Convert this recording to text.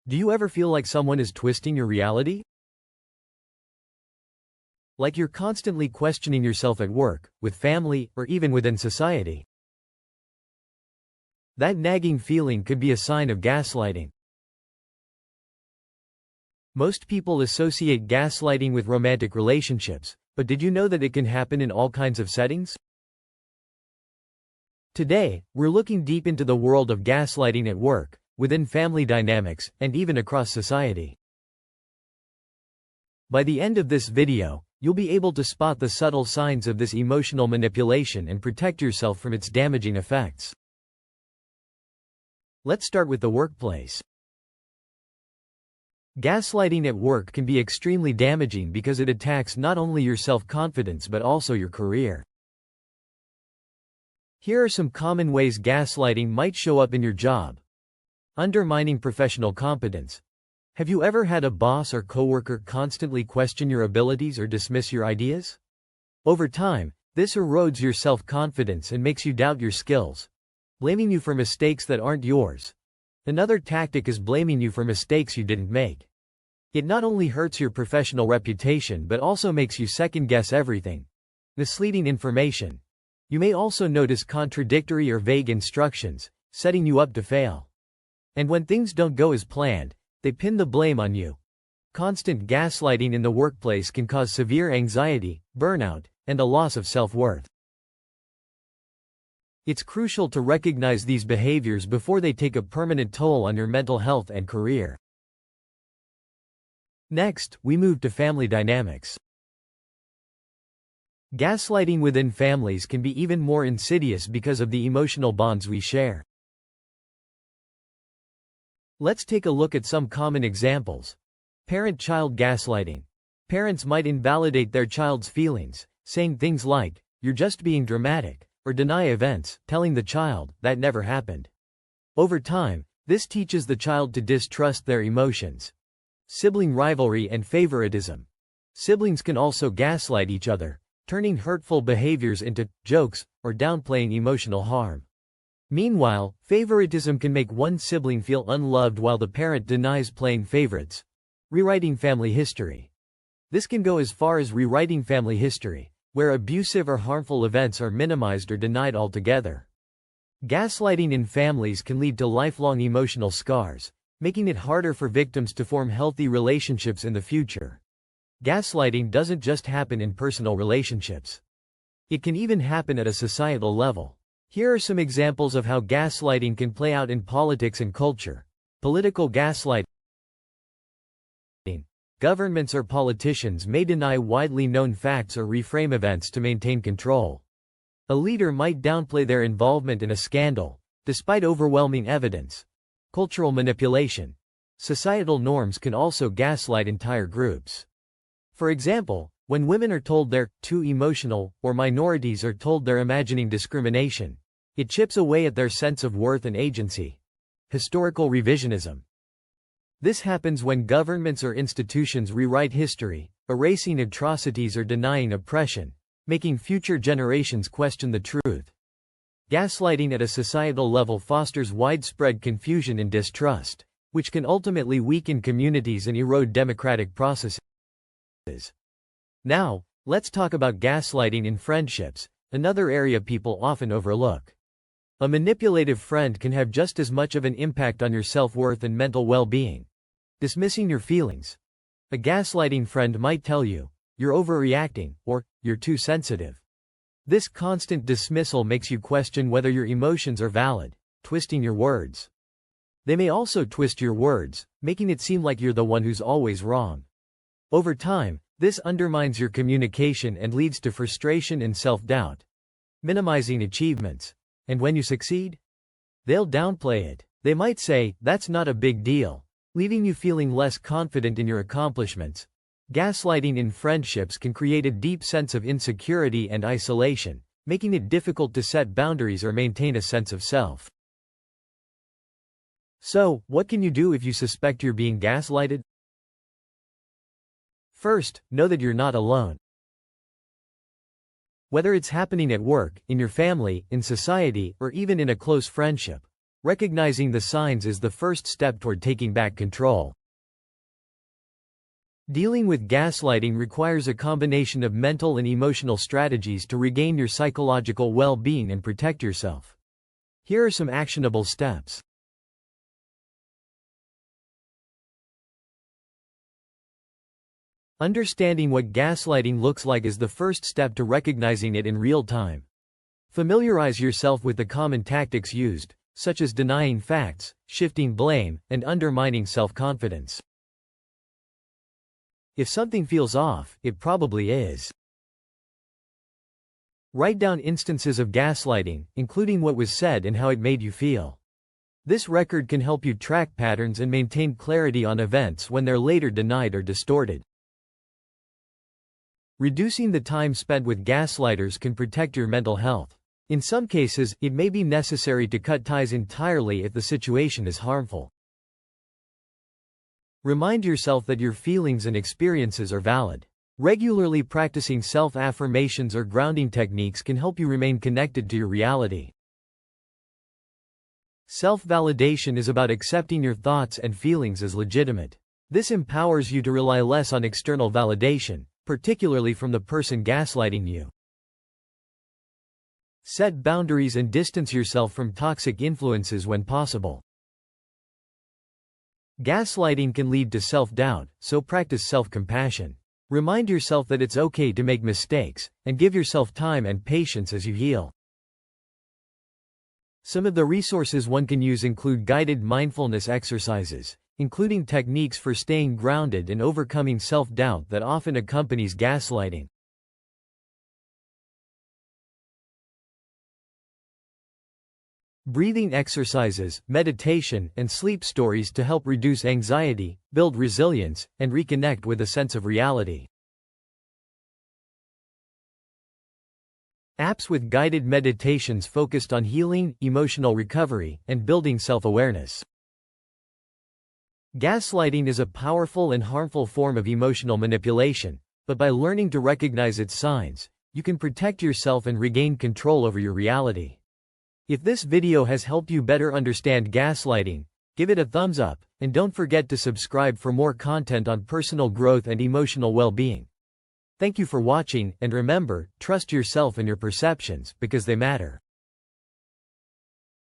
Do you ever feel like someone is twisting your reality? Like you're constantly questioning yourself at work, with family, or even within society? That nagging feeling could be a sign of gaslighting. Most people associate gaslighting with romantic relationships, but did you know that it can happen in all kinds of settings? Today, we're looking deep into the world of gaslighting at work, within family dynamics, and even across society. By the end of this video, you'll be able to spot the subtle signs of this emotional manipulation and protect yourself from its damaging effects. Let's start with the workplace. Gaslighting at work can be extremely damaging because it attacks not only your self-confidence but also your career. Here are some common ways gaslighting might show up in your job. Undermining professional competence. Have you ever had a boss or coworker constantly question your abilities or dismiss your ideas? Over time, this erodes your self-confidence and makes you doubt your skills, blaming you for mistakes that aren't yours. Another tactic is blaming you for mistakes you didn't make. It not only hurts your professional reputation but also makes you second-guess everything. Misleading information. You may also notice contradictory or vague instructions, setting you up to fail. And when things don't go as planned, they pin the blame on you. Constant gaslighting in the workplace can cause severe anxiety, burnout, and a loss of self-worth. It's crucial to recognize these behaviors before they take a permanent toll on your mental health and career. Next, we move to family dynamics. Gaslighting within families can be even more insidious because of the emotional bonds we share. Let's take a look at some common examples. Parent-child gaslighting. Parents might invalidate their child's feelings, saying things like, "You're just being dramatic," or deny events, telling the child, "That never happened." Over time, this teaches the child to distrust their emotions. Sibling rivalry and favoritism. Siblings can also gaslight each other, turning hurtful behaviors into jokes or downplaying emotional harm. Meanwhile, favoritism can make one sibling feel unloved while the parent denies playing favorites. Rewriting family history. This can go as far as rewriting family history, where abusive or harmful events are minimized or denied altogether. Gaslighting in families can lead to lifelong emotional scars, making it harder for victims to form healthy relationships in the future. Gaslighting doesn't just happen in personal relationships. It can even happen at a societal level. Here are some examples of how gaslighting can play out in politics and culture. Political gaslighting. Governments or politicians may deny widely known facts or reframe events to maintain control. A leader might downplay their involvement in a scandal, despite overwhelming evidence. Cultural manipulation. Societal norms can also gaslight entire groups. For example, when women are told they're too emotional, or minorities are told they're imagining discrimination, it chips away at their sense of worth and agency. Historical revisionism. This happens when governments or institutions rewrite history, erasing atrocities or denying oppression, making future generations question the truth. Gaslighting at a societal level fosters widespread confusion and distrust, which can ultimately weaken communities and erode democratic processes. Now, let's talk about gaslighting in friendships, another area people often overlook. A manipulative friend can have just as much of an impact on your self-worth and mental well-being. Dismissing your feelings. A gaslighting friend might tell you, "You're overreacting," or "You're too sensitive." This constant dismissal makes you question whether your emotions are valid, twisting your words. They may also twist your words, making it seem like you're the one who's always wrong. Over time, this undermines your communication and leads to frustration and self-doubt. Minimizing achievements. And when you succeed, they'll downplay it. They might say, "That's not a big deal," leaving you feeling less confident in your accomplishments. Gaslighting in friendships can create a deep sense of insecurity and isolation, making it difficult to set boundaries or maintain a sense of self. So, what can you do if you suspect you're being gaslighted? First, know that you're not alone. Whether it's happening at work, in your family, in society, or even in a close friendship, Recognizing the signs is the first step toward taking back control. Dealing with gaslighting requires a combination of mental and emotional strategies to regain your psychological well-being and protect yourself. Here are some actionable steps. Understanding what gaslighting looks like is the first step to recognizing it in real time. Familiarize yourself with the common tactics used, such as denying facts, shifting blame, and undermining self-confidence. If something feels off, it probably is. Write down instances of gaslighting, including what was said and how it made you feel. This record can help you track patterns and maintain clarity on events when they're later denied or distorted. Reducing the time spent with gaslighters can protect your mental health. In some cases, it may be necessary to cut ties entirely if the situation is harmful. Remind yourself that your feelings and experiences are valid. Regularly practicing self-affirmations or grounding techniques can help you remain connected to your reality. Self-validation is about accepting your thoughts and feelings as legitimate. This empowers you to rely less on external validation, particularly from the person gaslighting you. Set boundaries and distance yourself from toxic influences when possible. Gaslighting can lead to self-doubt, so practice self-compassion. Remind yourself that it's okay to make mistakes, and give yourself time and patience as you heal. Some of the resources one can use include guided mindfulness exercises, including techniques for staying grounded and overcoming self-doubt that often accompanies gaslighting. Breathing exercises, meditation, and sleep stories to help reduce anxiety, build resilience, and reconnect with a sense of reality. Apps with guided meditations focused on healing, emotional recovery, and building self-awareness. Gaslighting is a powerful and harmful form of emotional manipulation, but by learning to recognize its signs, you can protect yourself and regain control over your reality. If this video has helped you better understand gaslighting, give it a thumbs up, and don't forget to subscribe for more content on personal growth and emotional well-being. Thank you for watching, and remember, trust yourself and your perceptions, because they matter.